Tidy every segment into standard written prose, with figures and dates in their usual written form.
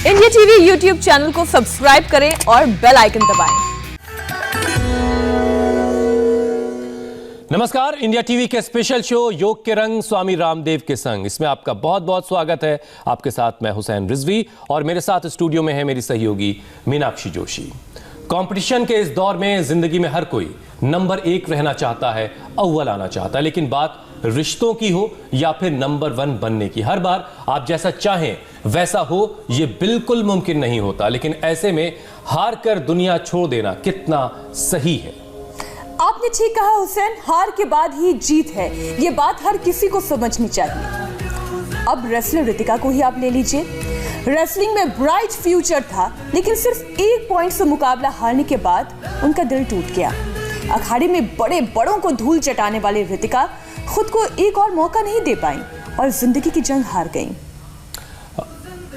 India TV YouTube channel को subscribe करें और बेल आइकन दबाएं। नमस्कार, इंडिया टीवी के स्पेशल शो योग के रंग स्वामी रामदेव के संग, इसमें आपका बहुत बहुत स्वागत है। आपके साथ मैं हुसैन रिजवी और मेरे साथ स्टूडियो में है मेरी सहयोगी मीनाक्षी जोशी। कंपटीशन के इस दौर में जिंदगी में हर कोई नंबर 1 रहना चाहता है, अव्वल आना चाहता है, लेकिन बात रिश्तों की हो या फिर नंबर 1 बनने की, हर बार आप जैसा चाहें वैसा हो ये बिल्कुल मुमकिन नहीं होता। लेकिन ऐसे में हार कर दुनिया छोड़ देना कितना सही है? आपने ठीक कहा हुसैन, हार के बाद ही जीत है, ये बात हर किसी को समझनी चाहिए। अब रेसलर रितिका को ही आप ले लीजिए। रेसलिंग में ब्राइट फ्यूचर था, लेकिन सिर्फ 1 पॉइंट से मुकाबला हारने के बाद उनका दिल टूट गया। अखाड़े में बड़े बड़ों को धूल चटाने वाली रितिका खुद को एक और मौका नहीं दे पाई और जिंदगी की जंग हार गई।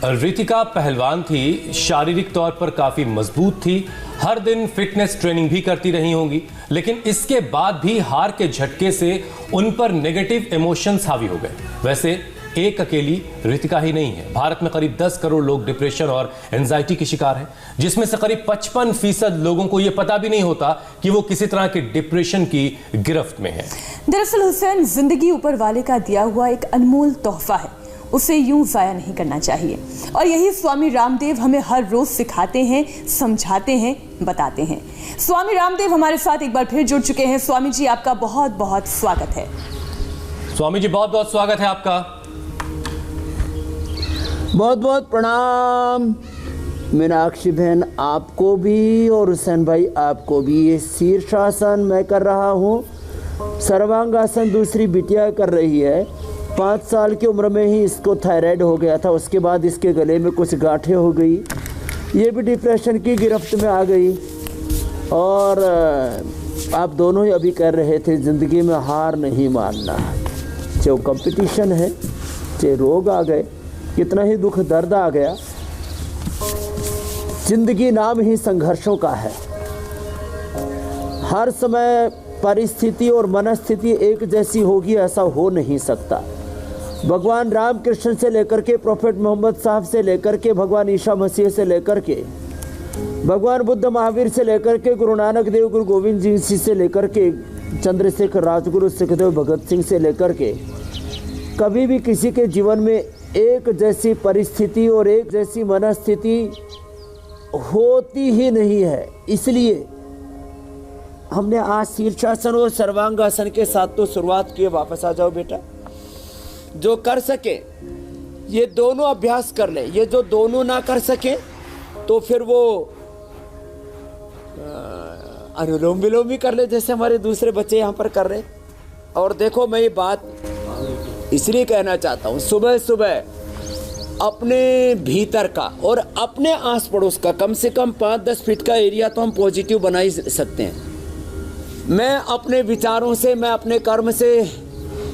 रितिका पहलवान थी, शारीरिक तौर पर काफी मजबूत थी, हर दिन फिटनेस ट्रेनिंग भी करती रही होंगी, लेकिन इसके बाद भी हार के झटके से उन पर नेगेटिव इमोशंस हावी हो गए। वैसे एक अकेली रितिका ही नहीं है, भारत में करीब 10 करोड़ लोग डिप्रेशन और एंजाइटी के शिकार हैं, जिसमें से करीब 55% लोगों को यह पता भी नहीं होता कि वो किसी तरह के डिप्रेशन की गिरफ्त में है। दरअसल हुसैन, जिंदगी ऊपर वाले का दिया हुआ एक अनमोल तोहफा है, उसे यूं जाया नहीं करना चाहिए। और यही स्वामी रामदेव हमें हर रोज सिखाते हैं, समझाते हैं, बताते हैं। स्वामी रामदेव हमारे साथ एक बार फिर जुड़ चुके हैं। स्वामी जी, आपका बहुत बहुत स्वागत है। स्वामी जी, बहुत बहुत स्वागत है आपका। बहुत बहुत प्रणाम मीनाक्षी बहन, आपको भी और हुसैन भाई आपको भी। ये शीर्षासन मैं कर रहा हूँ, सर्वांगासन दूसरी बिटिया कर रही है। 5 साल की उम्र में ही इसको थायराइड हो गया था, उसके बाद इसके गले में कुछ गांठें हो गई, ये भी डिप्रेशन की गिरफ्त में आ गई। और आप दोनों ही अभी कर रहे थे ज़िंदगी में हार नहीं मानना, चाहे वो कंपटीशन है, चाहे रोग आ गए, कितना ही दुख दर्द आ गया, जिंदगी नाम ही संघर्षों का है। हर समय परिस्थिति और मनस्थिति एक जैसी होगी ऐसा हो नहीं सकता। भगवान राम कृष्ण से लेकर के प्रोफेट मोहम्मद साहब से लेकर के भगवान ईसा मसीह से लेकर के भगवान बुद्ध महावीर से लेकर के गुरु नानक देव, गुरु गोविंद जी से लेकर के चंद्रशेखर, राजगुरु सुखदेव, भगत सिंह से लेकर के कभी भी किसी के जीवन में एक जैसी परिस्थिति और एक जैसी मनस्थिति होती ही नहीं है। इसलिए हमने आज शीर्षासन और सर्वांगासन के साथ तो शुरुआत की। वापस आ जाओ बेटा, जो कर सके ये दोनों अभ्यास कर ले। ये जो दोनों ना कर सके तो फिर वो अनुलोम विलोम भी कर ले, जैसे हमारे दूसरे बच्चे यहाँ पर कर रहे। और देखो, मैं ये बात इसलिए कहना चाहता हूँ, सुबह सुबह अपने भीतर का और अपने आस पड़ोस का कम से कम 5-10 फीट का एरिया तो हम पॉजिटिव बना ही सकते हैं। मैं अपने विचारों से, मैं अपने कर्म से,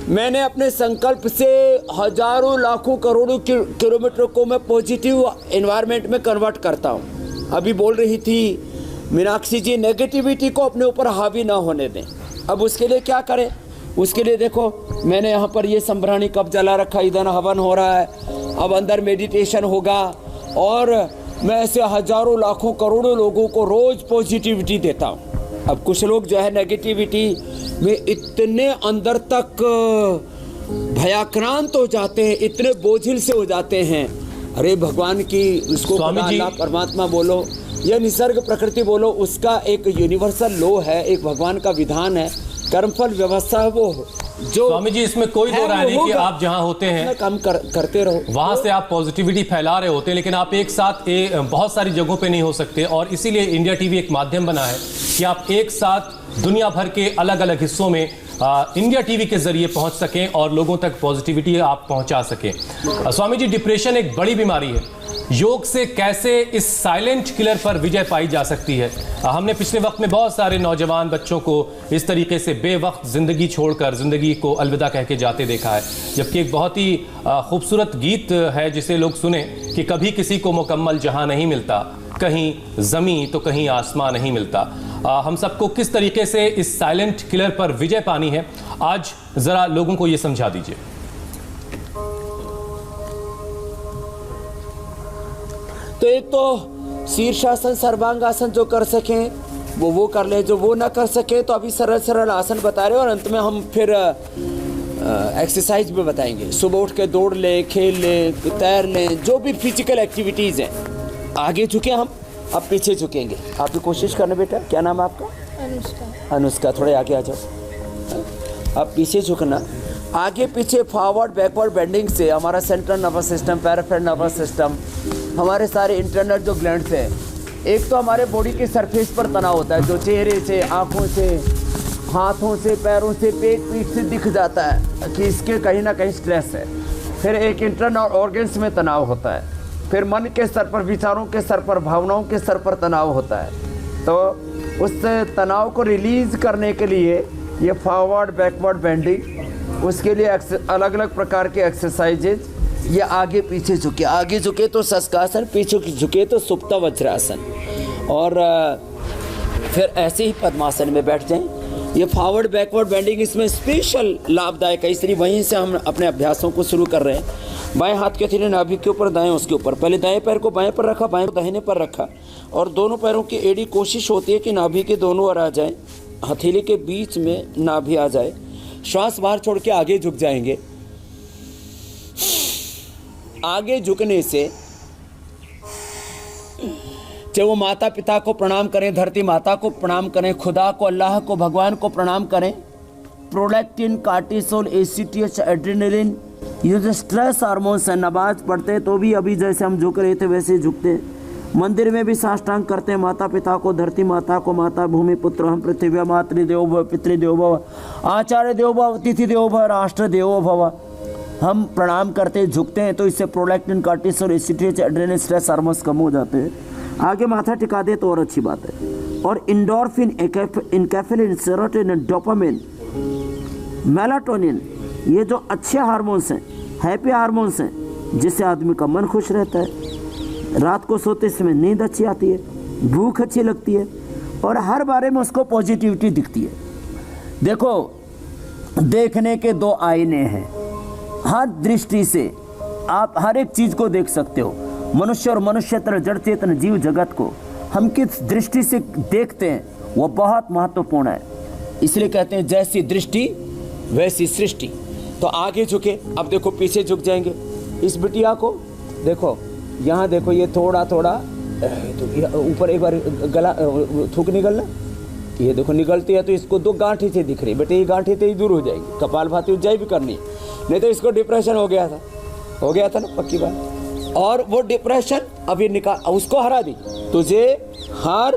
मैंने अपने संकल्प से हजारों लाखों करोड़ों किलोमीटर को मैं पॉजिटिव एनवायरनमेंट में कन्वर्ट करता हूँ। अभी बोल रही थी मीनाक्षी जी, नेगेटिविटी को अपने ऊपर हावी ना होने दें। अब उसके लिए क्या करें? उसके लिए देखो, मैंने यहाँ पर ये संभ्राणी कप जला रखा, इधर हवन हो रहा है, अब अंदर मेडिटेशन होगा और मैं ऐसे हजारों लाखों करोड़ों लोगों को रोज पॉजिटिविटी देता हूँ। अब कुछ लोग जो है नेगेटिविटी में इतने अंदर तक भयाक्रांत हो जाते हैं, इतने बोझिल से हो जाते हैं। अरे भगवान की, उसको अल्लाह परमात्मा बोलो या निसर्ग प्रकृति बोलो, उसका एक यूनिवर्सल लॉ है, एक भगवान का विधान है, कर्मफल व्यवस्था है वो जो। स्वामी जी, इसमें कोई दो राय नहीं कि आप जहां होते हैं काम करते रहो, वहां से आप पॉजिटिविटी फैला रहे होते हैं, लेकिन आप एक साथ बहुत सारी जगहों पे नहीं हो सकते। और इसीलिए इंडिया टीवी एक माध्यम बना है कि आप एक साथ दुनिया भर के अलग अलग हिस्सों में इंडिया टीवी के जरिए पहुंच सकें और लोगों तक पॉजिटिविटी आप पहुंचा सकें। स्वामी जी, डिप्रेशन एक बड़ी बीमारी है, योग से कैसे इस साइलेंट किलर पर विजय पाई जा सकती है? हमने पिछले वक्त में बहुत सारे नौजवान बच्चों को इस तरीके से बेवक्त जिंदगी छोड़कर जिंदगी को अलविदा कह के जाते देखा है, जबकि एक बहुत ही खूबसूरत गीत है जिसे लोग सुने कि कभी किसी को मुकम्मल जहां नहीं मिलता, कहीं जमीन तो कहीं आसमान नहीं मिलता। हम सबको किस तरीके से इस साइलेंट किलर पर विजय पानी है, आज जरा लोगों को यह समझा दीजिए। तो एक तो शीर्षासन सर्वांगासन जो कर सकें वो कर ले, जो वो ना कर सके तो अभी सरल सरल आसन बता रहे हैं, और अंत में हम फिर एक्सरसाइज भी बताएंगे। सुबह उठ के दौड़ लें, खेल लें, तैर लें, जो भी फिजिकल एक्टिविटीज़ हैं। आगे झुके हम, अब पीछे झुकेंगे। आप भी कोशिश करना बेटा। क्या नाम है आपका? अनुष्का। अनुष्का, थोड़े आगे आ जाओ। अब पीछे झुकना, आगे पीछे, फॉरवर्ड बैकवर्ड बेंडिंग से हमारा central nervous system, peripheral nervous system, हमारे सारे इंटरनल जो ग्लैंड्स हैं, एक तो हमारे बॉडी के सरफेस पर तनाव होता है जो चेहरे से, आँखों से, हाथों से, पैरों से, पेट पीठ से दिख जाता है कि इसके कहीं ना कहीं स्ट्रेस है। फिर एक इंटरनल ऑर्गन्स में तनाव होता है, फिर मन के स्तर पर, विचारों के स्तर पर, भावनाओं के स्तर पर तनाव होता है। तो उस तनाव को रिलीज़ करने के लिए ये फॉरवर्ड बैकवर्ड बेंडिंग, उसके लिए अलग अलग प्रकार के एक्सरसाइजेज। ये आगे पीछे झुके, आगे झुके तो शशकासन, पीछे झुके तो सुप्त वज्रासन, और फिर ऐसे ही पद्मासन में बैठ जाएं। ये फॉरवर्ड बैकवर्ड बेंडिंग इसमें स्पेशल लाभदायक है, इसलिए वहीं से हम अपने अभ्यासों को शुरू कर रहे हैं। बाएं हाथ के हथेली नाभि के ऊपर, दाएं उसके ऊपर। पहले दाएं पैर को बाएं पर रखा, बाएं दाहिने पर रखा, और दोनों पैरों की एड़ी कोशिश होती है कि नाभि के दोनों ओर आ जाए, हथेली के बीच में नाभि आ जाए। श्वास बाहर छोड़ के आगे झुक जाएंगे। आगे झुकने से चाहे वो माता पिता को प्रणाम करें, धरती माता को प्रणाम करें, खुदा को, अल्लाह को, भगवान को प्रणाम करें। प्रोलैक्टिन, कार्टिसोल, एसीटीएच, एड्रेनलिन, ये जो स्ट्रेस हार्मोन्स हैं, नमाज पढ़ते तो भी अभी जैसे हम झुक रहे थे वैसे झुकते। मंदिर में भी साष्टांग करते हैं माता पिता को, धरती माता को, माता भूमि पुत्र हम पृथ्वी, मातृदेवो भव, पितृदेवो भव, आचार्य देवो भव, अतिथि देवो भव, राष्ट्र देवो भव। हम प्रणाम करते, झुकते हैं तो इससे prolactin, cortisol, ACTH, adrenaline, stress hormones कम हो जाते हैं। आगे माथा टिका दे तो और अच्छी बात है। और इंडोर्फिन, एन्केफेलिन, सेरोटोनिन, डोपामिन, मेलाटोनिन, ये जो अच्छे हार्मोन्स हैं, हैप्पी हार्मोन्स हैं, जिससे आदमी का मन खुश रहता है, रात को सोते समय नींद अच्छी आती है, भूख अच्छी लगती है, और हर बारे में उसको पॉजिटिविटी दिखती है। देखो, देखने के दो आईने हैं, हर दृष्टि से आप हर एक चीज़ को देख सकते हो। मनुष्य और मनुष्यतर, जड़ चेतन जीव जगत को हम किस दृष्टि से देखते हैं वो बहुत महत्वपूर्ण है। इसलिए कहते हैं जैसी दृष्टि वैसी सृष्टि। तो आगे झुके, अब देखो पीछे झुक जाएंगे। इस बिटिया को देखो, यहाँ देखो, ये थोड़ा थोड़ा तो ऊपर एक बार गला थूक निकलना, ये देखो निकलती है तो इसको दो गांठी से दिख रही, बेटे ये गांठी से ही दूर हो जाएगी। कपालभाति उज्जाई भी करनी है, नहीं तो इसको डिप्रेशन हो गया था ना, पक्की बात। और वो डिप्रेशन अभी निकाल, उसको हरा दी। तुझे हर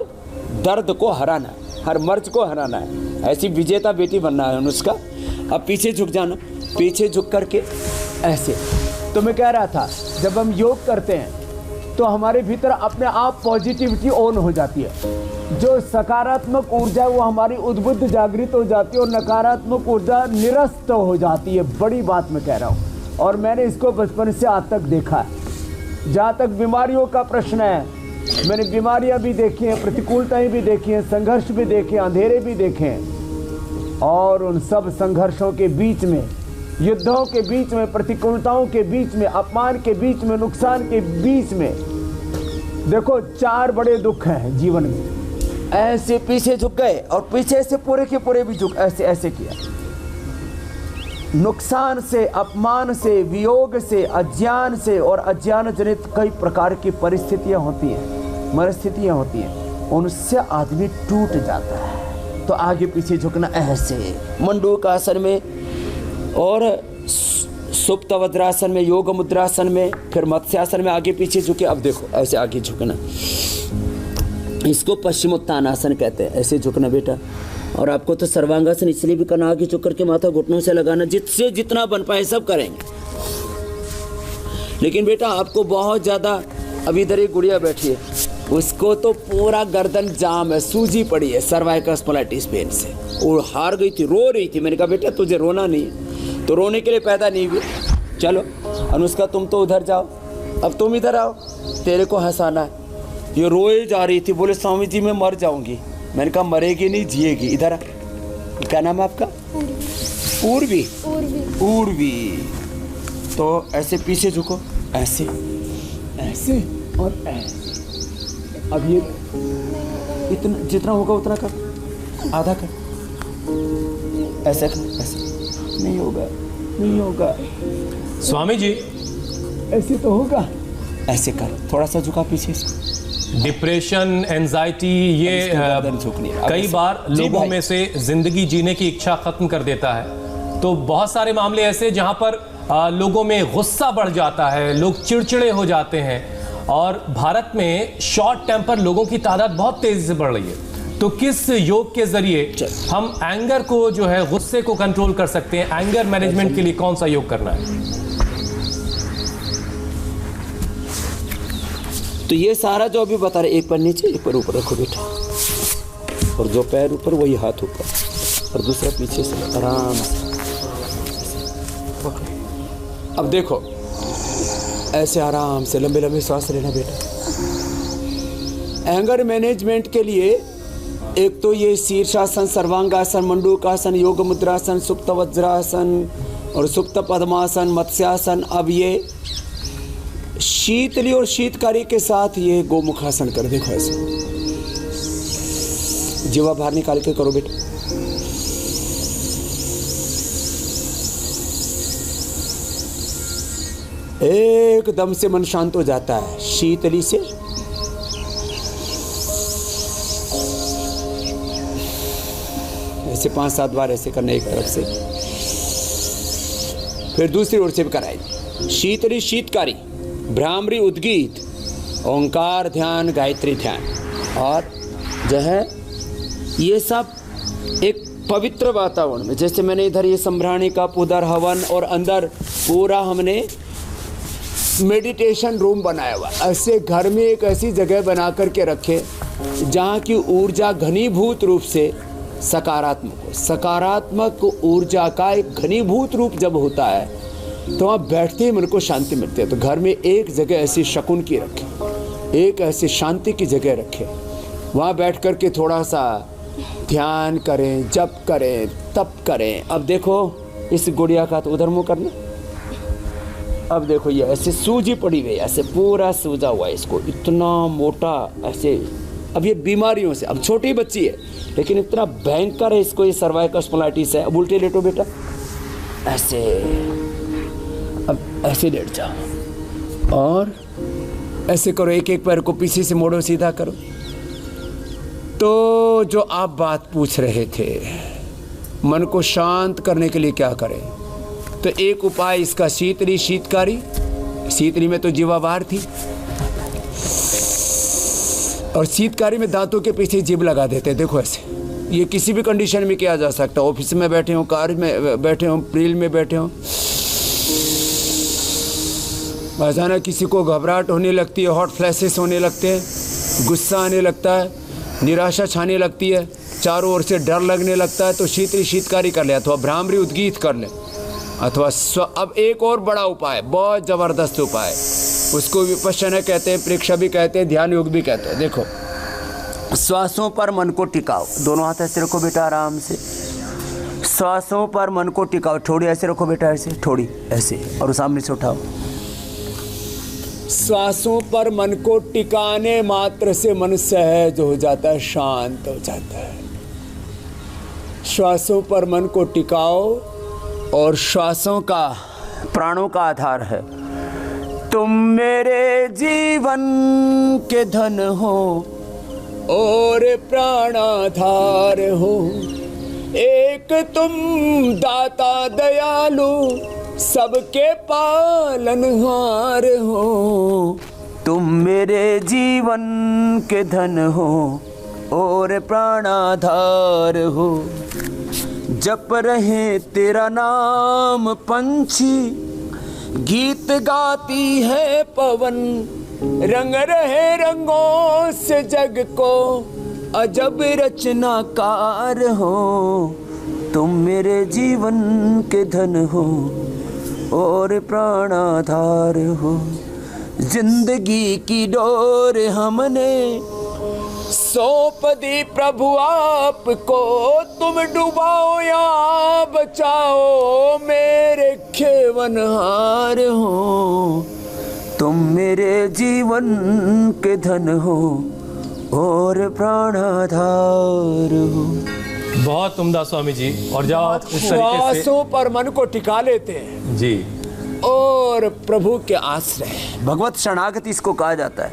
दर्द को हराना है, हर मर्ज को हराना है, ऐसी विजेता बेटी बनना है अनुष्का। अब पीछे झुक जाना, पीछे झुक करके ऐसे। तो मैं कह रहा था, जब हम योग करते हैं तो हमारे भीतर अपने आप पॉजिटिविटी ऑन हो जाती है। जो सकारात्मक ऊर्जा वो हमारी उद्बुद्ध जागृत हो जाती है, और नकारात्मक ऊर्जा निरस्त हो जाती है। बड़ी बात मैं कह रहा हूँ, और मैंने इसको बचपन से आज तक देखा है। जहाँ तक बीमारियों का प्रश्न है, मैंने बीमारियाँ भी देखी हैं, प्रतिकूलताएं भी देखी हैं, संघर्ष भी देखे, अंधेरे भी देखे हैं, और उन सब संघर्षों के बीच में, युद्धों के बीच में, प्रतिकूलताओं के बीच में, अपमान के बीच में, नुकसान के बीच में, देखो 4 बड़े दुख हैं जीवन में। ऐसे पीछे झुक गए, और पीछे से पूरे के पूरे भी झुक, ऐसे ऐसे किया। नुकसान से, अपमान से, वियोग से, अज्ञान से, और अज्ञान जनित कई प्रकार की परिस्थितियां होती हैं, मनस्थितियां होती हैं, उनसे आदमी टूट जाता है। तो आगे पीछे झुकना ऐसे, मंडूक आसन में, और सुप्त वज्रासन में, योग मुद्रासन में, फिर मत्स्यासन में आगे पीछे झुके। अब देखो ऐसे आगे झुकना, इसको पश्चिमोत्तानासन कहते हैं, ऐसे झुकना बेटा। और आपको तो सर्वांगासन इसलिए भी करना, आगे झुक करके माथा घुटनों से लगाना, जिससे जितना बन पाए सब करेंगे। लेकिन बेटा आपको बहुत ज़्यादा, अभी इधर एक गुड़िया बैठी है, उसको तो पूरा गर्दन जाम है, सूजी पड़ी है सर्वाइकल स्पॉन्डिलाइटिस पेन से, वो हार गई थी, रो रही थी। मैंने कहा बेटा तुझे रोना नहीं है, तो रोने के लिए पैदा नहीं हुई। चलो अनुष्का तुम तो उधर जाओ, अब तुम इधर आओ, तेरे को हंसाना है। ये रोए जा रही थी, बोले स्वामी जी मैं मर जाऊंगी। मैंने कहा मरेगी नहीं, जिएगी। इधर आ, क्या नाम है आपका? पूर्वी। पूर्वी। तो ऐसे पीछे झुको, ऐसे ऐसे और ऐसे। अब ये इतना जितना होगा उतना कर, आधा कर, ऐसे कर, ऐसे नहीं होगा, नहीं होगा, स्वामी जी ऐसे तो होगा, ऐसे कर, थोड़ा सा झुका पीछे से। डिप्रेशन, एंजाइटी, ये गर्दन झुकनी है। कई बार जी लोगों भाई। में से जिंदगी जीने की इच्छा खत्म कर देता है। तो बहुत सारे मामले ऐसे जहां पर लोगों में गुस्सा बढ़ जाता है, लोग चिड़चिड़े हो जाते हैं, और भारत में शॉर्ट टेम्पर लोगों की तादाद बहुत तेजी से बढ़ रही है। तो किस योग के जरिए हम एंगर को, जो है गुस्से को कंट्रोल कर सकते हैं? एंगर मैनेजमेंट के लिए कौन सा योग करना है? तो ये सारा जो अभी बता रहे, एक पैर नीचे एक पैर ऊपर रखो बेटा, और जो पैर ऊपर वही हाथ ऊपर, और दूसरा पीछे से आराम से। अब देखो ऐसे आराम से लंबे लंबे सांस लेना बेटा। एंगर मैनेजमेंट के लिए एक तो ये शीर्षासन, सर्वांगासन, मंडूकासन, योग मुद्रासन, सुप्त वज्रासन और सुप्त पद्मासन, मत्स्यासन। अब ये शीतली और शीतकारी के साथ ये गोमुखासन कर, देखो ऐसे जीवा बाहर निकाल के करो बेटा। एकदम से मन शांत हो जाता है शीतली से। ऐसे 5-7 बार ऐसे करना एक तरफ से, फिर दूसरी ओर से भी कराएं। शीतली, शीतकारी, भ्रामरी, उद्गीत, ओंकार ध्यान, गायत्री ध्यान, और जो है ये सब एक पवित्र वातावरण में, जैसे मैंने इधर ये संभ्राणी का उधर हवन, और अंदर पूरा हमने मेडिटेशन रूम बनाया हुआ। ऐसे घर में एक ऐसी जगह बना करके रखे जहाँ की ऊर्जा घनीभूत रूप से सकारात्मक हो। सकारात्मक ऊर्जा का एक घनीभूत रूप जब होता है तो वहाँ बैठते ही मन को शांति मिलती है। तो घर में एक जगह ऐसी शकुन की रखें, एक ऐसी शांति की जगह रखें, वहाँ बैठ कर के थोड़ा सा ध्यान करें, जप करें, तप करें। अब देखो इस गुड़िया का तो उधर मुँह करना। अब देखो ये ऐसे सूजी पड़ी हुई है, ऐसे पूरा सूजा हुआ है, इसको इतना मोटा ऐसे। अब ये बीमारियों से, अब छोटी बच्ची है लेकिन इतना भयंकर है इसको, ये सर्वाइकल स्पॉन्डिलाइटिस है। अब उल्टे लेटो बेटा, ऐसे। अब ऐसे लेट जाओ और ऐसे करो, एक एक पैर को पीछे से मोड़ो, सीधा करो। तो जो आप बात पूछ रहे थे, मन को शांत करने के लिए क्या करें, तो एक उपाय इसका शीतली, शीतकारी। शीतली में तो जीवा बाहर थी, और शीतकारी में दांतों के पीछे जीभ लगा देते। देखो ऐसे, ये किसी भी कंडीशन में किया जा सकता है। ऑफिस में बैठे हो, कार में बैठे हो, प्रिल में बैठे हो, अचानक किसी को घबराहट होने लगती है, हॉट फ्लैशेस होने लगते हैं, गुस्सा आने लगता है, निराशा छाने लगती है, चारों ओर से डर लगने लगता है, तो शीतली, शीतकारी कर ले, अथवा भ्रामरी, उद्गीत कर ले, अथवा अब एक और बड़ा उपाय, बहुत ज़बरदस्त उपाय, उसको विपश्यना कहते हैं, परीक्षा भी कहते हैं, ध्यान योग भी कहते हैं। देखो, श्वासों पर मन को टिकाओ। दोनों हाथ ऐसे रखो बेटा, आराम से। श्वासों पर मन को टिकाओ। थोड़ी ऐसे रखो बेटा, ऐसे, थोड़ी ऐसे, और सामने से उठाओ। श्वासों पर मन को टिकाने मात्र से मन सहज हो जाता है, शांत हो जाता है। श्वासों पर मन को टिकाओ, और श्वासों का, प्राणों का आधार है। तुम मेरे जीवन के धन हो और प्राणाधार हो, एक तुम दाता दयालु, सबके पालनहार हो। तुम मेरे जीवन के धन हो और प्राणाधार हो। जप रहे तेरा नाम पंछी, गीत गाती है पवन, रंग रहे रंगों से जग को, अजब रचनाकार हो। तुम मेरे जीवन के धन हो और प्राणाधार हो। जिंदगी की डोर हमने सौंप दी प्रभु आपको, तुम डुबाओ या बचाओ, मेरे खेवनहार हो। तुम मेरे जीवन के धन हो और प्राणाधार हो। बहुत उम्दा स्वामी जी। और जब आप इस तरीके से श्वासों पर मन को टिका लेते हैं जी, और प्रभु के आश्रय, भगवत शरणागति इसको कहा जाता है,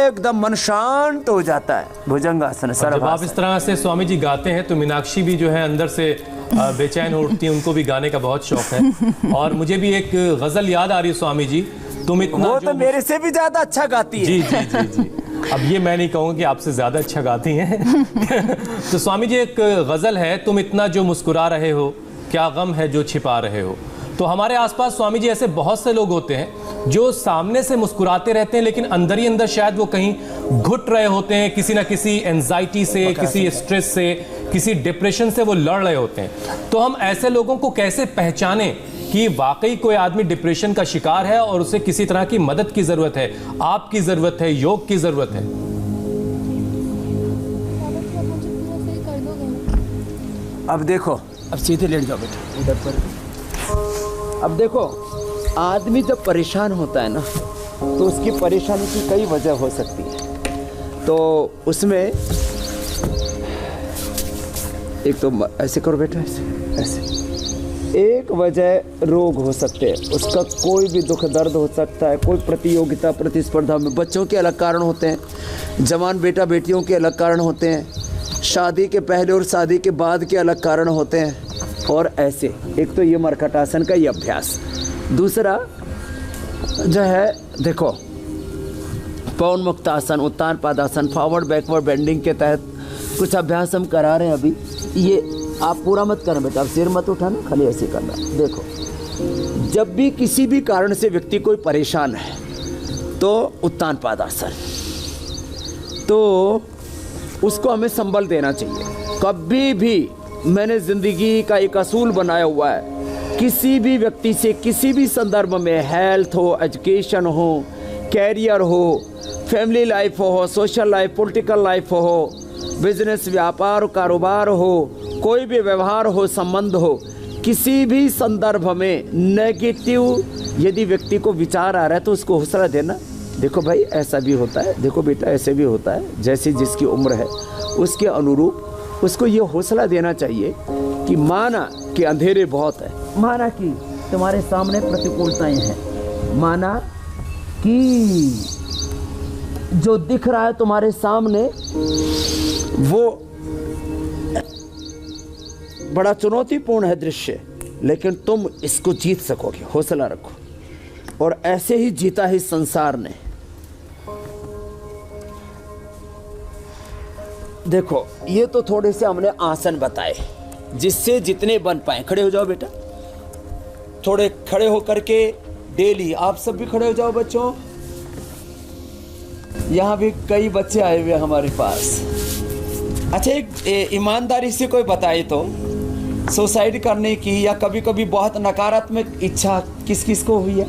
एकदम मन शांत हो जाता है। भुजंगासन, जब आप इस तरह से स्वामी जी गाते हैं तो मीनाक्षी भी जो है अंदर से बेचैन हो उठती है, उनको भी गाने का बहुत शौक है। और मुझे भी एक गजल याद आ रही है स्वामी जी, तुम इतना वो तो मेरे से भी ज्यादा अच्छा गाती है। जी जी जी जी। अब ये मैं नहीं कहूँगा कि आपसे ज्यादा अच्छा गाती हैं। तो स्वामी जी एक गजल है, तुम इतना जो मुस्कुरा रहे हो, क्या गम है जो छिपा रहे हो। तो हमारे आसपास स्वामी जी ऐसे बहुत से लोग होते हैं जो सामने से मुस्कुराते रहते हैं, लेकिन अंदर ही अंदर शायद वो कहीं घुट रहे होते हैं, किसी ना किसी एंजाइटी से, किसी स्ट्रेस से, किसी डिप्रेशन से वो लड़ रहे होते हैं। तो हम ऐसे लोगों को कैसे पहचानें कि वाकई कोई आदमी डिप्रेशन का शिकार है और उसे किसी तरह की मदद की जरूरत है, आपकी जरूरत है, योग की जरूरत है? अब देखो, अब सीधे लेट जाओ बेटा इधर पर। अब देखो, आदमी जब परेशान होता है ना, तो उसकी परेशानी की कई वजह हो सकती है। तो उसमें एक तो ऐसे करो बेटा, ऐसे एक वजह रोग हो सकते हैं, उसका कोई भी दुख दर्द हो सकता है, कोई प्रतियोगिता प्रतिस्पर्धा में। बच्चों के अलग कारण होते हैं, जवान बेटा बेटियों के अलग कारण होते हैं, शादी के पहले और शादी के बाद के अलग कारण होते हैं। और ऐसे एक तो ये मरकटासन का ये अभ्यास, दूसरा जो है देखो पवन मुक्तासन, उत्तान पादासन, फॉरवर्ड बैकवर्ड बेंडिंग के तहत कुछ अभ्यास हम करा रहे हैं अभी। ये आप पूरा मत करना बेटा, आप सिर मत उठाना, खाली ऐसे करना। देखो, जब भी किसी भी कारण से व्यक्ति कोई परेशान है तो उत्तान पादासन, तो उसको हमें संबल देना चाहिए। कभी भी मैंने ज़िंदगी का एक असूल बनाया हुआ है, किसी भी व्यक्ति से किसी भी संदर्भ में, हेल्थ हो, एजुकेशन हो, कैरियर हो, फैमिली लाइफ हो, सोशल लाइफ, पॉलिटिकल लाइफ हो, बिजनेस व्यापार कारोबार हो, कोई भी व्यवहार हो, संबंध हो, किसी भी संदर्भ में नेगेटिव यदि व्यक्ति को विचार आ रहा है तो उसको हौसला देना। देखो भाई ऐसा भी होता है, देखो बेटा ऐसे भी होता है, जैसी जिसकी उम्र है उसके अनुरूप उसको ये हौसला देना चाहिए कि माना कि अंधेरे बहुत है, माना कि तुम्हारे सामने प्रतिकूलताएं हैं, माना कि जो दिख रहा है तुम्हारे सामने वो बड़ा चुनौतीपूर्ण है दृश्य, लेकिन तुम इसको जीत सकोगे, हौसला रखो। और ऐसे ही जीता है संसार ने। देखो, ये तो थोड़े से हमने आसन बताए जिससे जितने बन पाए। खड़े हो जाओ बेटा, थोड़े खड़े होकर के डेली आप सब भी खड़े हो जाओ बच्चों। यहाँ भी कई बच्चे आए हुए हमारे पास। अच्छा, एक ईमानदारी से कोई बताए तो सुसाइड करने की या कभी कभी बहुत नकारात्मक इच्छा किस किस को हुई है?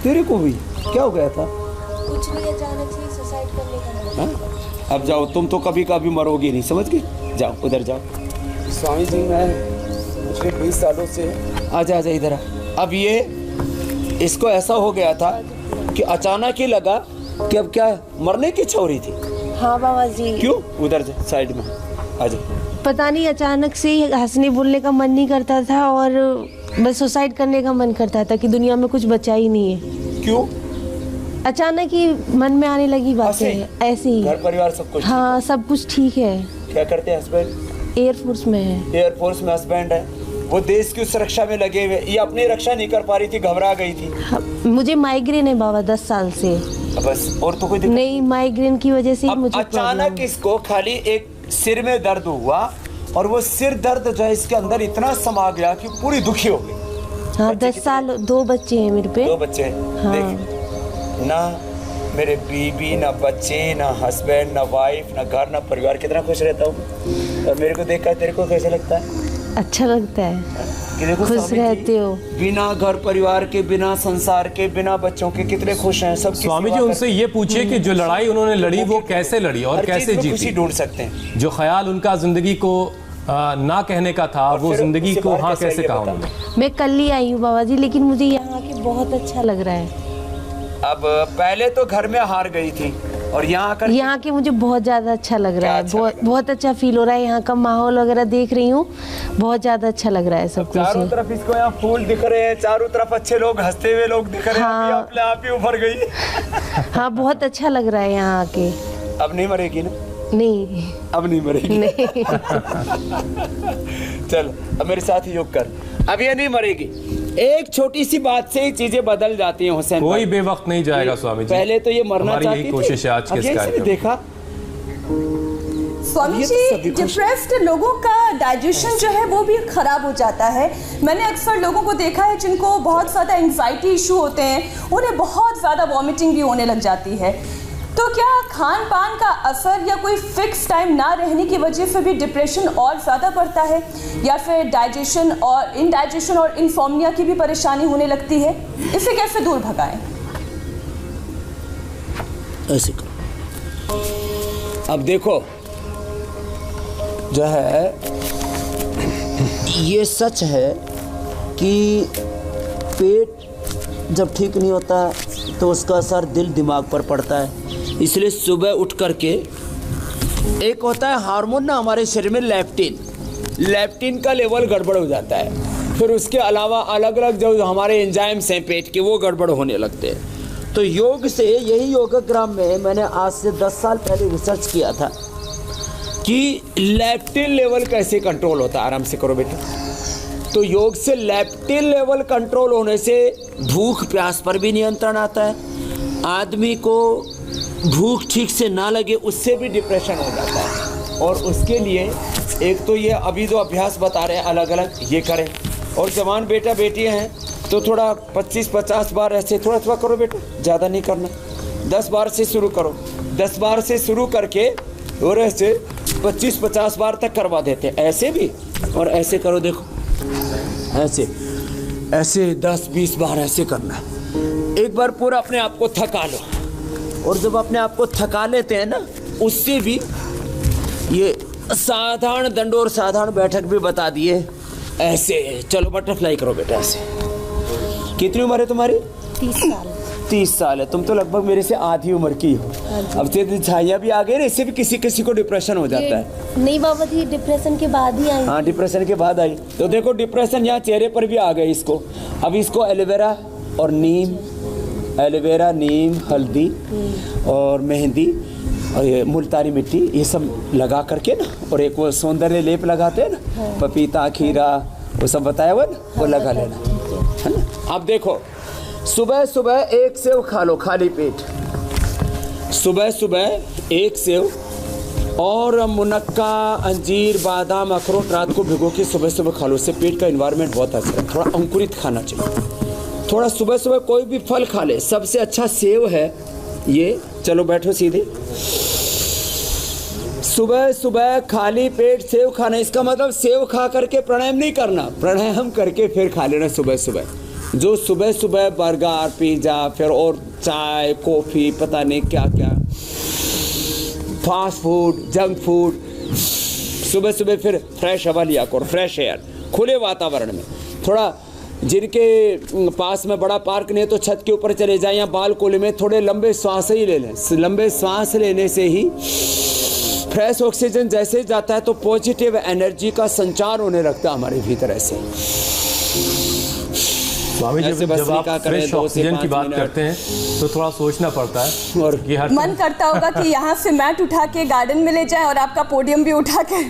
तेरे को हुई? क्या हो गया था? कुछ नहीं, अचानक से सुसाइड करने का मन। अब जाओ, तुम तो कभी कभी मरोगी नहीं, समझ गई? जाओ उधर जाओ। स्वामी जी मैं पिछले 20 सालों से आजा इधर आ। अब ये इसको ऐसा हो गया था कि अचानक ही लगा कि अब क्या मरने की छोरी थी। हाँ बाबा जी। क्यों? उधर साइड में आजा। पता नहीं, अचानक से हंसने बोलने का मन नहीं करता था और बस सुसाइड करने का मन करता था कि दुनिया में कुछ बचा ही नहीं है। क्यों? अचानक ही मन में आने लगी बातें ऐसे ही। घर परिवार सब कुछ? हाँ सब कुछ ठीक है। क्या करते हैं हस्बैंड? एयरफोर्स में है। एयरफोर्स में हस्बैंड है, वो देश की सुरक्षा में लगे हुए। ये अपनी रक्षा नहीं कर पा रही थी, घबरा गई थी। हाँ, मुझे माइग्रेन है बाबा 10 साल से। बस, और तो कोई दिक्कत नहीं, माइग्रेन की वजह से ही मुझे अचानक इसको खाली एक सिर में दर्द हुआ और वो सिर दर्द जो है इसके अंदर इतना समा गया कि पूरी दुखी हो गई। हाँ 10 साल, 2 बच्चे हैं मेरे पे। 2 बच्चे हैं। हाँ। देख ना, मेरे बीबी ना बच्चे ना हस्बैंड ना वाइफ ना घर ना परिवार, कितना खुश रहता हूँ। और मेरे को देखकर तेरे को कैसे लगता है? अच्छा लगता है कि देखो खुश रहते हो। बिना घर परिवार के, बिना संसार के, बिना बच्चों के कितने खुश हैं सब। स्वामी जी उनसे ये पूछिए कि जो लड़ाई उन्होंने लड़ी वो कैसे लड़ी और कैसे जीती? खुशी ढूंढ सकते हैं। जो ख्याल उनका जिंदगी को ना कहने का था, वो जिंदगी को हाँ कैसे कहा उन्होंने? मैं कल ही आई हूँ बाबा जी, लेकिन मुझे यहाँ आके बहुत अच्छा लग रहा है। अब पहले तो घर में हार गई थी और यहाँ आकर यहाँ के मुझे बहुत ज़्यादा अच्छा लग रहा है, अच्छा बहुत अच्छा फील हो रहा है। यहाँ का माहौल वगैरह देख रही हूँ, बहुत ज़्यादा अच्छा लग रहा है सब कुछ। चारों तरफ इसको यहाँ फूल दिख रहे हैं, चारों तरफ अच्छे लोग, हंसते हुए लोग दिख रहे हैं। हाँ। अभी अपने आप ही उभर गई। हाँ, बहुत अच्छा लग रहा है यहाँ आके। अब नहीं मरेगी ना? नहीं, अब नहीं मरेगी। नहीं। चल अब मेरे साथ योग कर, अब ये नहीं मरेगी। एक छोटी सी बात से ही चीजें बदल जाती हैं हुसैन कोई भाई। बेवक्त नहीं जाएगा स्वामी जी। पहले तो ये मरना हमारी चाहती यही थी, कोशिश है आज के अब इस ये कार्यक्रम में। देखा स्वामी ये तो जी, सभी खुश- डिप्रेस्ड लोगों का डाइजेशन जो है वो भी खराब हो जाता है। मैंने अक्सर लोगों को देखा है जिनको बहुत ज़्यादा एंजाइटी इशू होते हैं, उन्हें बहुत ज़्यादा वॉमिटिंग भी होने लग जाती है। तो क्या खान पान का असर या कोई फिक्स टाइम ना रहने की वजह से भी डिप्रेशन और ज़्यादा बढ़ता है, या फिर डाइजेशन और इनडाइजेशन और इनफॉर्मिया की भी परेशानी होने लगती है? इसे कैसे दूर भगाएं? ऐसे करो। अब देखो जो है, ये सच है कि पेट जब ठीक नहीं होता तो उसका असर दिल दिमाग पर पड़ता है। इसलिए सुबह उठ करके, एक होता है हार्मोन ना हमारे शरीर में लेप्टिन का लेवल गड़बड़ हो जाता है। फिर उसके अलावा अलग अलग जो हमारे एंजाइम्स हैं पेट के, वो गड़बड़ होने लगते हैं। तो योग से, यही योगाग्राम में मैंने आज से 10 साल पहले रिसर्च किया था कि लेप्टिन लेवल कैसे कंट्रोल होता है। आराम से करो बेटा। तो योग से लेप्टिन लेवल कंट्रोल होने से भूख प्यास पर भी नियंत्रण आता है। आदमी को भूख ठीक से ना लगे, उससे भी डिप्रेशन हो जाता है। और उसके लिए एक तो ये अभी जो अभ्यास बता रहे हैं अलग अलग, ये करें। और जवान बेटा बेटियां हैं तो थोड़ा 25-50 बार ऐसे थोड़ा थोड़ा करो बेटा, ज़्यादा नहीं करना। 10 बार से शुरू करो, 10 बार से शुरू करके और ऐसे 25-50 बार तक करवा देते हैं। ऐसे भी और ऐसे करो, देखो ऐसे ऐसे 10-20 बार ऐसे करना। एक बार पूरा अपने आप को थका लो, और जब अपने आप को थका लेते हैं ना, उससे भी ये साधारण दंड और साधारण बैठक भी बता दिए। ऐसे चलो बटरफ्लाई करो बेटा, ऐसे। कितनी उम्र है तुम्हारी? 30 साल। 30 साल है। तुम तो लगभग मेरे से आधी उम्र की हो। अब से छाइयाँ भी आ गई ना, इससे भी किसी किसी को डिप्रेशन हो जाता है। नहीं बाबा जी, डिप्रेशन के बाद ही आई। हाँ, डिप्रेशन के बाद आई। तो देखो डिप्रेशन यहाँ चेहरे पर भी आ गई इसको। अब इसको एलोवेरा और नीम, एलोवेरा, नीम, हल्दी और मेहंदी और ये मुल्तानी मिट्टी, ये सब लगा करके ना, और एक वो सौंदर्य लेप लगाते हैं ना, पपीता, खीरा, वो सब बताया हुआ ना, वो लगा लेना, है ना। अब देखो, सुबह सुबह 1 सेव खा लो खाली पेट। सुबह सुबह 1 सेव और मुनक्का, अंजीर, बादाम, अखरोट रात को भिगो के सुबह सुबह खा लो। उससे पेट का इन्वायरमेंट बहुत अच्छा है। थोड़ा अंकुरित खाना चाहिए। थोड़ा सुबह सुबह कोई भी फल खा ले, सबसे अच्छा सेव है ये। चलो बैठो सीधे। सुबह सुबह खाली पेट सेव खाना, इसका मतलब सेव खा करके प्राणायाम नहीं करना, प्राणायाम करके फिर खा लेना सुबह सुबह। जो सुबह सुबह बर्गर, पिज़्ज़ा, फिर और चाय, कॉफ़ी, पता नहीं क्या क्या फास्ट फूड, जंक फूड, सुबह सुबह फिर फ्रेश हवा लिया करो, फ्रेश एयर, खुले वातावरण में। थोड़ा जिनके पास में बड़ा पार्क नहीं है तो छत के ऊपर चले जाएं या बालकोनी में थोड़े लंबे सांस ही ले लें। लंबे सांस लेने से ही फ्रेश ऑक्सीजन जैसे जाता है तो पॉजिटिव एनर्जी का संचार होने लगता है हमारे भीतर। ऐसे स्वामी जी, ऐसे बस जब आप निकाह करें, फ्रेश 2 से ऑक्सीजन 5 की बात मिनट। करते हैं तो थोड़ा सोचना पड़ता है। और ये हर मन करता होगा कि यहाँ से मैट उठा के गार्डन में ले जाएं और आपका पोडियम भी उठा के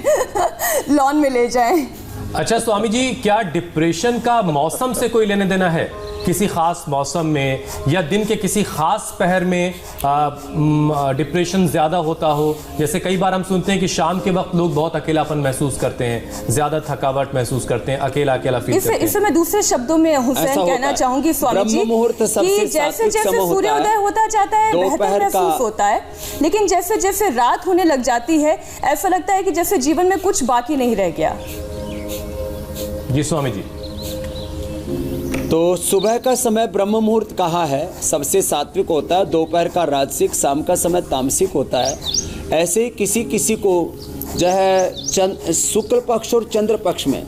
लॉन में ले जाएं। अच्छा स्वामी जी, क्या डिप्रेशन का मौसम से कोई लेने देना है? किसी खास मौसम में या दिन के किसी खास पहर में डिप्रेशन ज़्यादा होता हो? जैसे कई बार हम सुनते हैं कि शाम के वक्त लोग बहुत अकेलापन महसूस करते हैं, ज़्यादा थकावट महसूस करते हैं, अकेला अकेला फील करते हैं। इसे मैं दूसरे शब्दों में हुसैन कहना चाहूंगी स्वामी जी, ब्रह्म मुहूर्त सबसे कि जैसे सात्विक जैसे समय होता सूर्योदय है, होता जाता है दोपहर बेहतर का- महसूस होता है, लेकिन जैसे जैसे रात होने लग जाती है ऐसा लगता है कि जैसे जीवन में कुछ बाकी नहीं रह गया। जी स्वामी जी। तो सुबह का समय ब्रह्म मुहूर्त कहा है, सबसे सात्विक होता है। दोपहर का राजसिक, शाम का समय तामसिक होता है। ऐसे ही किसी किसी को जो है शुक्ल पक्ष और चंद्र पक्ष में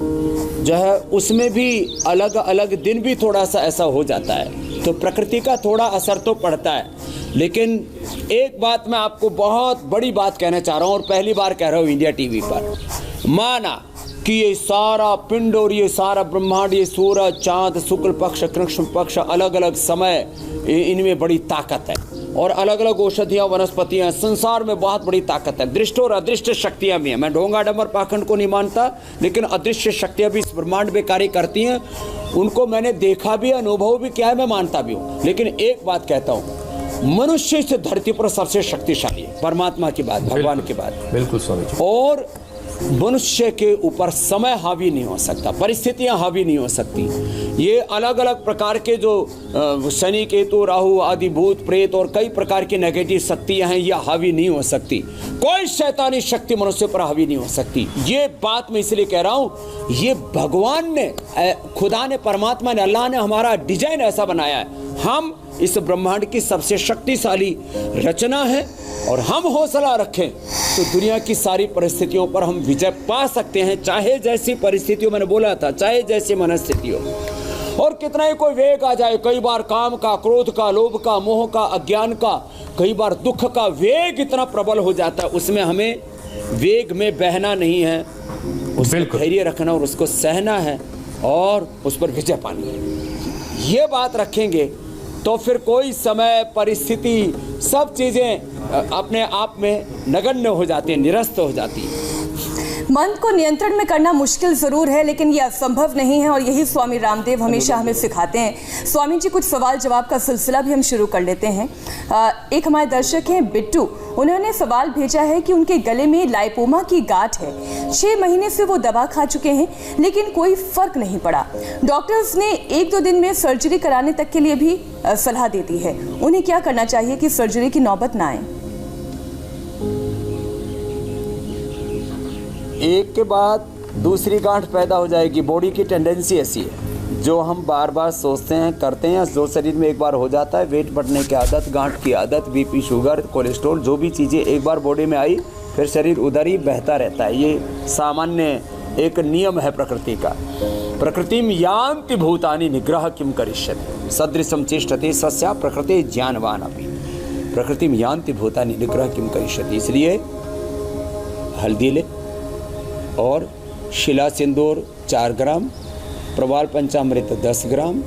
जो है उसमें भी अलग अलग दिन भी थोड़ा सा ऐसा हो जाता है। तो प्रकृति का थोड़ा असर तो पड़ता है। लेकिन एक बात मैं आपको बहुत बड़ी बात कहना चाह रहा हूँ, और पहली बार कह रहा हूँ इंडिया टीवी पर, माना कि ये सारा पिंड और ये सारा ब्रह्मांड, ये सूरज, चांद, शुक्ल पक्ष, कृष्ण पक्ष, अलग अलग समय, इनमें बड़ी ताकत है, और अलग अलग औषधियाँ, वनस्पतियाँ, संसार में बहुत बड़ी ताकत है। दृष्ट और अदृश्य शक्तियाँ भी हैं। मैं ढोंगा डमर पाखंड को नहीं मानता, लेकिन अदृश्य शक्तियाँ भी इस ब्रह्मांड में कार्य करती हैं। उनको मैंने देखा भी, अनुभव भी किया है, मैं मानता भी हूँ। लेकिन एक बात कहता हूँ, मनुष्य इस धरती पर सबसे शक्तिशाली है, परमात्मा की बात, भगवान की बात। बिल्कुल स्वामी जी। और मनुष्य के ऊपर समय हावी नहीं हो सकता, परिस्थितियां हावी नहीं हो सकती। ये अलग अलग प्रकार के जो शनि, केतु, राहु आदि भूत प्रेत और कई प्रकार की नेगेटिव शक्तियां हैं, ये हावी नहीं हो सकती। कोई शैतानी शक्ति मनुष्य पर हावी नहीं हो सकती। ये बात मैं इसलिए कह रहा हूं, ये भगवान ने, खुदा ने, परमात्मा ने, अल्लाह ने हमारा डिजाइन ऐसा बनाया है। हम इस ब्रह्मांड की सबसे शक्तिशाली रचना है, और हम हौसला रखें तो दुनिया की सारी परिस्थितियों पर हम विजय पा सकते हैं, चाहे जैसी परिस्थितियों, मैंने बोला था, चाहे जैसी मनस्थितियों। और कितना ही कोई वेग आ जाए, कई बार काम का, क्रोध का, लोभ का, मोह का, अज्ञान का, कई बार दुख का वेग इतना प्रबल हो जाता है, उसमें हमें वेग में बहना नहीं है, उसमें धैर्य रखना और उसको सहना है और उस पर विजय पानी है। ये बात रखेंगे तो फिर कोई समय, परिस्थिति, सब चीज़ें अपने आप में नगण्य हो जाती है, निरस्त हो जाती है। मन को नियंत्रण में करना मुश्किल जरूर है, लेकिन यह असंभव नहीं है, और यही स्वामी रामदेव हमेशा हमें सिखाते हैं। स्वामी जी, कुछ सवाल जवाब का सिलसिला भी हम शुरू कर लेते हैं। एक हमारे दर्शक हैं बिट्टू, उन्होंने सवाल भेजा है कि उनके गले में लाइपोमा की गांठ है, 6 महीने से वो दवा खा चुके हैं, लेकिन कोई फर्क नहीं पड़ा। डॉक्टर्स ने 1-2 दिन में सर्जरी कराने तक के लिए भी सलाह दे दी है। उन्हें क्या करना चाहिए कि सर्जरी की नौबत ना आए? एक के बाद दूसरी गांठ पैदा हो जाएगी। बॉडी की टेंडेंसी ऐसी है, जो हम बार बार सोचते हैं, करते हैं, जो शरीर में एक बार हो जाता है, वेट बढ़ने की आदत, गांठ की आदत, बीपी, शुगर, कोलेस्ट्रॉल, जो भी चीज़ें एक बार बॉडी में आई, फिर शरीर उधर ही बहता रहता है। ये सामान्य एक नियम है प्रकृति का। प्रकृतिम यान्ति भूतानि निग्रह किम करिष्यति सदृशम चेष्टते सस्या प्रकृति ज्ञानवान अपि। प्रकृतिम यान्ति भूतानि निग्रह किम करिष्यति। इसलिए हल्दी ले और शिला सिंदूर 4 ग्राम, प्रवाल पंचामृत 10 ग्राम,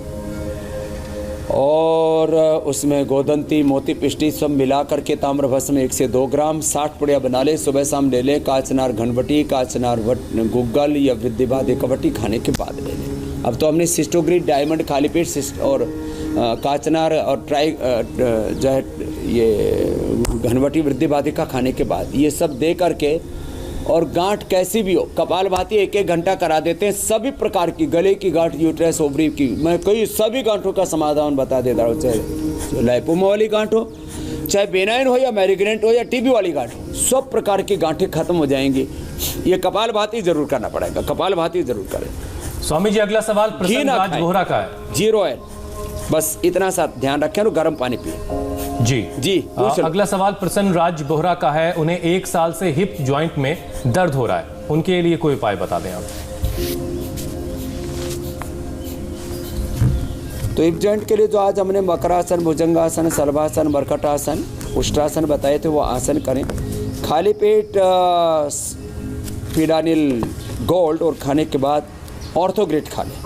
और उसमें गोदंती, मोती, पिष्टी सब मिला करके ताम्र भस्म 1 से 2 ग्राम 60 पुड़िया बना ले, सुबह शाम ले ले। काचनार घनवटी, काचनार गुग्गल या वृद्धिवादी कवटी खाने के बाद ले ले। अब तो हमने सिस्टोग्रिड, डायमंड, खाली पेट और काचनार और ट्राई जो है ये घनवटी, वृद्धिवादिका खाने के बाद ये सब दे करके, और गांठ कैसी भी हो, कपालभाति 1-1 घंटा करा देते हैं। सभी प्रकार की, गले की गांठ, यूट्रस, ओवरी की, मैं कई सभी गांठों का समाधान बता देता हूँ। चाहे लाइपोमा वाली गांठ हो, चाहे बेनाइन हो, या मैरिग्रेंट हो, या टीबी वाली गांठ हो, सब प्रकार की गांठें खत्म हो जाएंगी। ये कपालभाति जरूर करना पड़ेगा, कपालभाति जरूर करें। स्वामी जी, अगला सवाल प्रसन्न राज बोहरा का है। 0 ऑयल, बस इतना सा ध्यान रखें, और गर्म पानी पिए। जी अगला सवाल प्रसन्न राज बोहरा का है। उन्हें 1 साल से हिप जॉइंट में दर्द हो रहा है, उनके लिए कोई उपाय बता दें आप। तो हिप जॉइंट के लिए जो आज हमने मकरासन, भुजंगासन, सर्वासन, मरकटासन, उष्ट्रासन बताए थे, वो आसन करें। खाली पेट फिडानिल गोल्ड और खाने के बाद ऑर्थोग्रिड खा लें,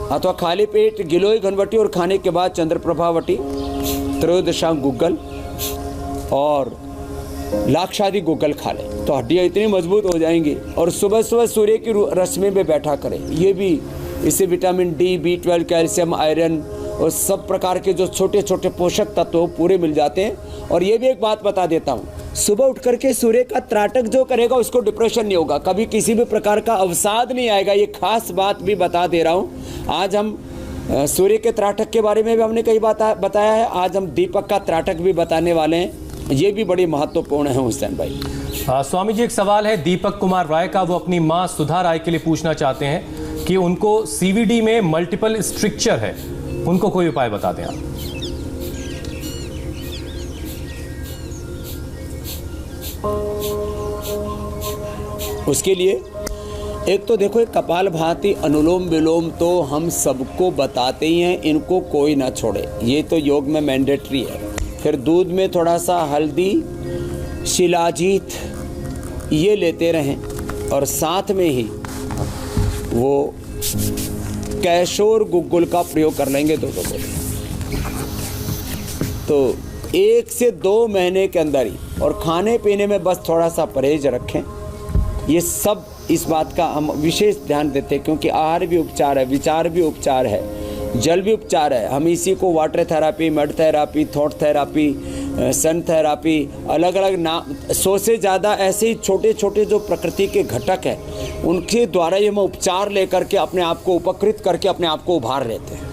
अथवा खाली पेट गिलोय घनवटी और खाने के बाद चंद्रप्रभावटी, त्रयोदशांग गुग्गल और लाक्षादी गुग्गल खा लें, तो हड्डियाँ इतनी मजबूत हो जाएंगी। और सुबह सुबह सूर्य की रश्मि में बैठा करें। ये भी, इससे vitamin D, B12, calcium, iron और सब प्रकार के जो छोटे छोटे पोषक तत्व पूरे मिल जाते हैं। और ये भी एक बात बता देता हूँ, सुबह उठ करके सूर्य का त्राटक जो करेगा उसको डिप्रेशन नहीं होगा, कभी किसी भी प्रकार का अवसाद नहीं आएगा। ये खास बात भी बता दे रहा हूँ। आज हम सूर्य के त्राटक के बारे में भी हमने कई बात बताया है, आज हम दीपक का त्राटक भी बताने वाले हैं। ये भी बड़ी महत्वपूर्ण है हुसैन भाई। स्वामी जी, एक सवाल है दीपक कुमार राय का। वो अपनी माँ सुधा राय के लिए पूछना चाहते हैं कि उनको CVD में मल्टीपल स्ट्रिक्चर है, उनको कोई उपाय बता दें आप। उसके लिए एक तो देखो, एक कपालभाति अनुलोम विलोम तो हम सबको बताते ही हैं, इनको कोई ना छोड़े, ये तो योग में मैंडेटरी है। फिर दूध में थोड़ा सा हल्दी, शिलाजीत ये लेते रहें, और साथ में ही वो कैशोर गुग्गुल का प्रयोग कर लेंगे 2 बोले। तो 1 से 2 महीने के अंदर ही, और खाने पीने में बस थोड़ा सा परहेज रखें। ये सब इस बात का हम विशेष ध्यान देते हैं, क्योंकि आहार भी उपचार है, विचार भी उपचार है, जल भी उपचार है। हम इसी को water therapy, mud therapy, thought therapy, sun therapy, अलग अलग नाम, 100 से ज़्यादा ऐसे ही छोटे छोटे जो प्रकृति के घटक हैं, उनके द्वारा ये हम उपचार लेकर के अपने आप को उपकृत करके अपने आप को उभार लेते हैं।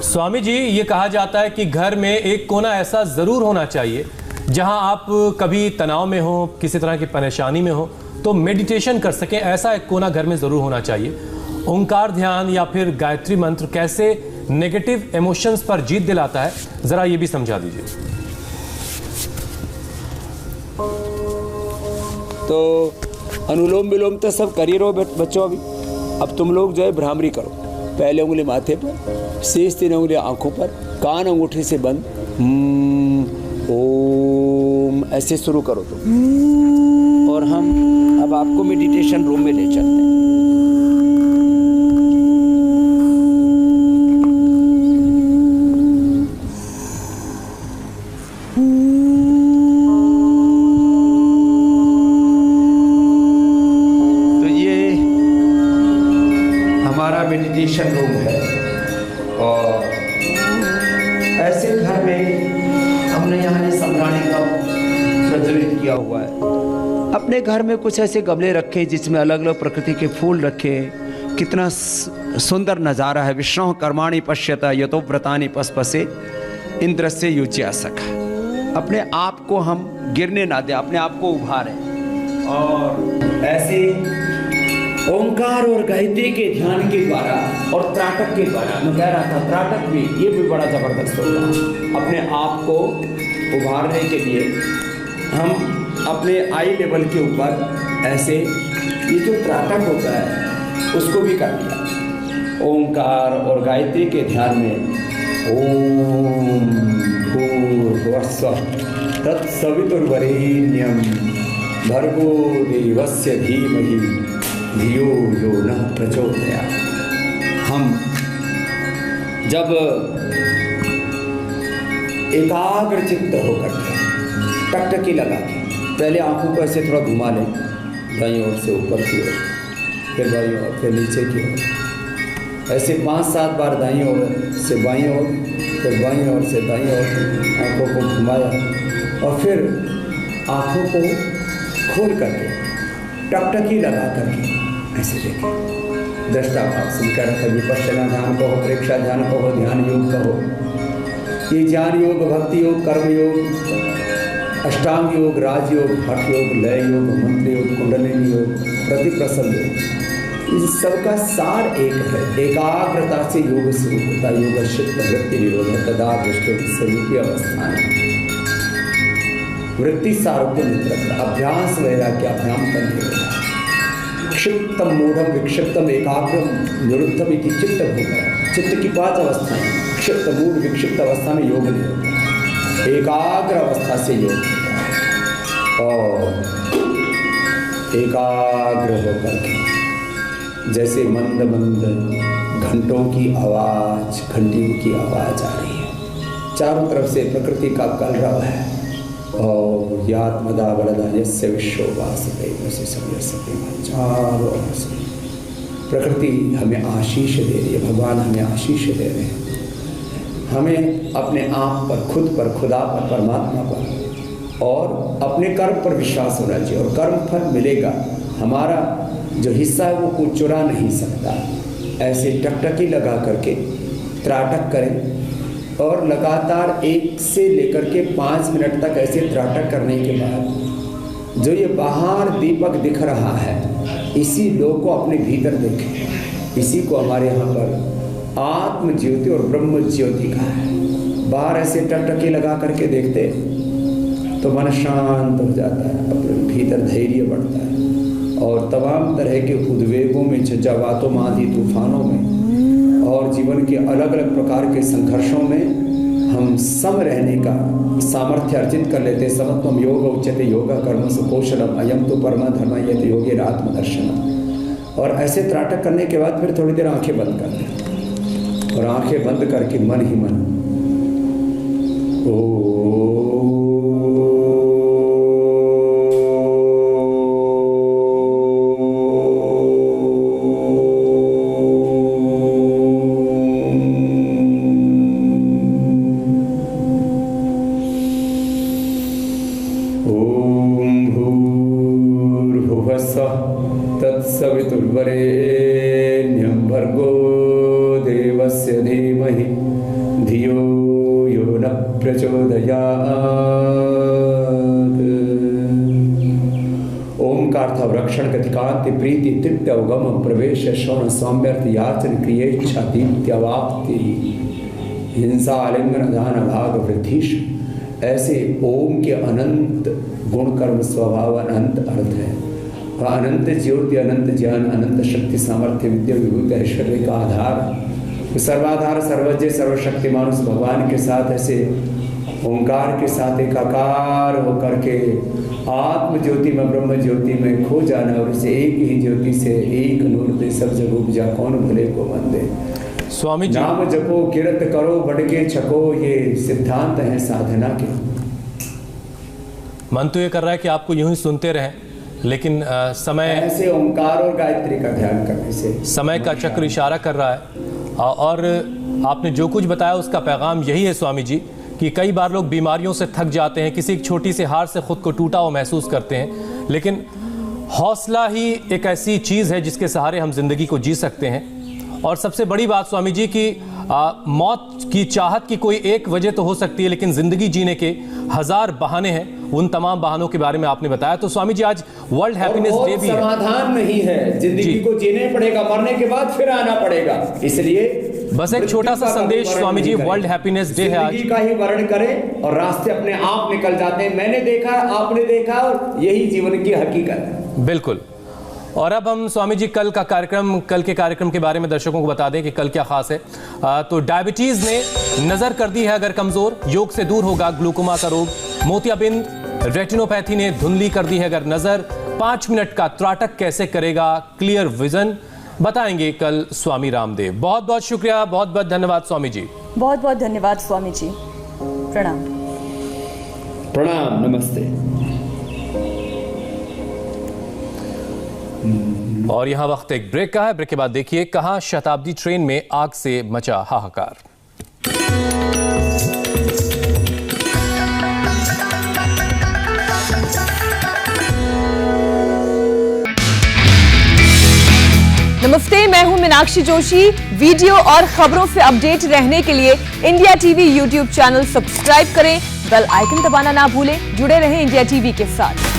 स्वामी जी, ये कहा जाता है कि घर में एक कोना ऐसा ज़रूर होना चाहिए जहां आप कभी तनाव में हो, किसी तरह की परेशानी में हो, तो मेडिटेशन कर सकें, ऐसा एक कोना घर में ज़रूर होना चाहिए। ओंकार ध्यान या फिर गायत्री मंत्र कैसे नेगेटिव इमोशंस पर जीत दिलाता है, ज़रा ये भी समझा दीजिए। तो अनुलोम विलोम तो सब कर ही रहो बच्चों। अभी अब तुम लोग जो है भ्रामरी करो। पहले उंगली माथे पर, शेष 3 उंगली आंखों पर, कान अंगूठे से बंद, ओम ऐसे शुरू करो तुम। और हम अब आपको मेडिटेशन रूम में ले चलते हैं। तो ये हमारा मेडिटेशन रूम है, और ऐसे घर में हमने यहाँ ये सम्राणी का प्रज्वलित किया हुआ है। अपने घर में कुछ ऐसे गमले रखे जिसमें अलग अलग प्रकृति के फूल रखे। कितना सुंदर नज़ारा है। विष्णु कर्माणि पश्यता यतो व्रतानि पस्पसे इंद्रस्य युज्या सखा। अपने आप को हम गिरने ना दें, अपने आप को उभारें। और ऐसे ओंकार और गायत्री के ध्यान के द्वारा और त्राटक के द्वारा, मैं कह रहा था त्राटक भी, ये भी बड़ा जबरदस्त होगा। अपने आप को उभारने के लिए हम अपने आई लेवल के ऊपर ऐसे ये जो त्राटक होता है उसको भी कर लिया। ओंकार और गायत्री के ध्यान में ओम भूर्भुवस्सुः तत्सवितुर्वरेण्यं भर्गो देवस्य धीमहि धियो यो नः प्रचोदयात्। हम जब एकाग्र चित्त होकर टकटकी लगा के पहले आंखों को ऐसे थोड़ा घुमा लें, दाईं ओर से ऊपर की ओर, फिर बाईं ओर, फिर नीचे की ओर, ऐसे 5-7 बार दाईं ओर से बाईं ओर, फिर बाईं ओर से दाईं ओर आंखों को घुमाया, और फिर आंखों को खोल करके टकटकी लगा करके ऐसे देखें। दृष्टा भाव से कर विपश्यना ध्यान कहो, प्रेक्षा ध्यान कहो, ध्यान योग कहो। ये ज्ञान योग, भक्ति योग, कर्म योग, अष्टांग योग, राजयोग, हठ योग, लय योग, मंत्र योग, कुंडलिनी योग, प्रतिप्रसव योग, इस सबका सार एक है। एकाग्रता से योग शुरू होता है। योग चित्त वृत्ति निरोध तदा दृष्टि स्वरूपी अवस्थान। वृत्ति सारूप्य मित्र अभ्यास वैराग्याभ्याम तन्निरोध। क्षिप्तम मूढ़म विक्षिप्तम एकाग्रम निरुद्धम इति चित्त भूत। चित्त की 5 अवस्थाएं, क्षिप्त, मूढ़, विक्षिप्त अवस्था में योग नहीं होता। एकाग्र अवस्था से योग और एकाग्र होकर के जैसे मंद मंद घंटों की आवाज, घंटियों की आवाज आ रही है। चारों तरफ से प्रकृति का कलरव है। और यात्मदा वरदा यस्य विश्व वासुदेव से सव्यसते। चारों ओर से प्रकृति हमें आशीष दे रही है, भगवान हमें आशीष दे रहे हैं। हमें अपने आप पर, खुद पर, खुदा पर, परमात्मा पर और अपने कर्म पर विश्वास होना चाहिए। और कर्म फल मिलेगा। हमारा जो हिस्सा है वो कोई चुरा नहीं सकता। ऐसे टकटकी लगा करके त्राटक करें और लगातार 1 से लेकर के 5 मिनट तक ऐसे त्राटक करने के बाद जो ये बाहर दीपक दिख रहा है, इसी लोग को अपने भीतर देखें। इसी को हमारे यहाँ पर आत्म ज्योति और ब्रह्म ज्योति का है। बाहर ऐसे टकटकी लगा करके देखते तो मन शांत हो जाता है, अपने भीतर धैर्य बढ़ता है और तमाम तरह के उद्वेगों में, चक्रवातों में, आंधी तूफानों में और जीवन के अलग अलग प्रकार के संघर्षों में हम सम रहने का सामर्थ्य अर्जित कर लेते हैं। समत्वम योग उच्यते योगा कर्म सुकौशलम अयम तो परमा धर्म यत योगे आत्मदर्शनम। और ऐसे त्राटक करने के बाद फिर थोड़ी देर आंखें बंद कर दें और आंखें बंद करके मन ही मन तत्सवितुर्वरेण्यं भर्गो देवस्य धीमहि धियो यो न प्रचोदयात्। ओंकार था रक्षण गतिकांति प्रीति तृप्ति अवगम प्रवेश श्रवण सौम्यर्थ याचन क्रियेच्छा दीप्त्यवाप्ति हिंसा आलिंगन दान भाग वृद्धिश। ऐसे ओम के अनंत गुण कर्म स्वभाव अनंत अर्थ है। अनंत ज्योति, अनंत ज्ञान, अनंत शक्ति, सामर्थ्य, विद्या, विभूति, ऐश्वर्य का आधार, सर्वाधार, सर्वज्ञ, सर्वशक्तिमान उस भगवान के साथ ऐसे ओंकार के साथ एकाकार होकर के आत्म ज्योति में, ब्रह्म ज्योति में खो जाना और इसे एक ही ज्योति से एक नूर दे सब जग उपजा कौन भले को मन दे। स्वामी जी, नाम जपो कीर्त करो बढ़के छको, ये सिद्धांत है साधना के। मन तो ये कर रहा है कि आपको यूं ही सुनते रहें, लेकिन समय ऐसे ओंकार और गायत्री का ध्यान करने से समय का चक्र इशारा कर रहा है। और आपने जो कुछ बताया उसका पैगाम यही है स्वामी जी कि कई बार लोग बीमारियों से थक जाते हैं, किसी छोटी सी हार से खुद को टूटा हुआ महसूस करते हैं, लेकिन हौसला ही एक ऐसी चीज़ है जिसके सहारे हम जिंदगी को जी सकते हैं। और सबसे बड़ी बात स्वामी जी की मौत की चाहत की कोई एक वजह तो हो सकती है, लेकिन जिंदगी जीने के हजार बहाने हैं। उन तमाम बहानों के बारे में आपने बताया। तो स्वामी जी, आज वर्ल्ड हैप्पीनेस डे भी है। समाधान नहीं है, जिंदगी को जीने पड़ेगा, मरने के बाद फिर आना पड़ेगा। इसलिए बस एक छोटा सा संदेश Swami ji, world happiness day है आज। जिंदगी का ही वर्ण करें और रास्ते अपने आप निकल जाते हैं। मैंने देखा, आपने देखा, और यही जीवन की हकीकत है। बिल्कुल। और अब हम स्वामी जी कल के कार्यक्रम के बारे में दर्शकों को बता दें कि कल क्या खास है। तो डायबिटीज ने नजर कर दी है अगर कमजोर, योग से दूर होगा ग्लूकोमा का रोग। मोतियाबिंद रेटिनोपैथी ने धुंधली कर दी है अगर नजर। 5 मिनट का त्राटक कैसे करेगा क्लियर विजन, बताएंगे कल स्वामी रामदेव। बहुत बहुत शुक्रिया, बहुत बहुत धन्यवाद स्वामी जी। बहुत बहुत धन्यवाद स्वामी जी। प्रणाम। प्रणाम, नमस्ते। और यहां वक्त एक ब्रेक का है। ब्रेक के बाद देखिए कहां शताब्दी ट्रेन में आग से मचा हाहाकार। नमस्ते, मैं हूं मीनाक्षी जोशी। वीडियो और खबरों से अपडेट रहने के लिए India TV YouTube channel subscribe करें, बेल आइकन दबाना ना भूलें। जुड़े रहें इंडिया टीवी के साथ।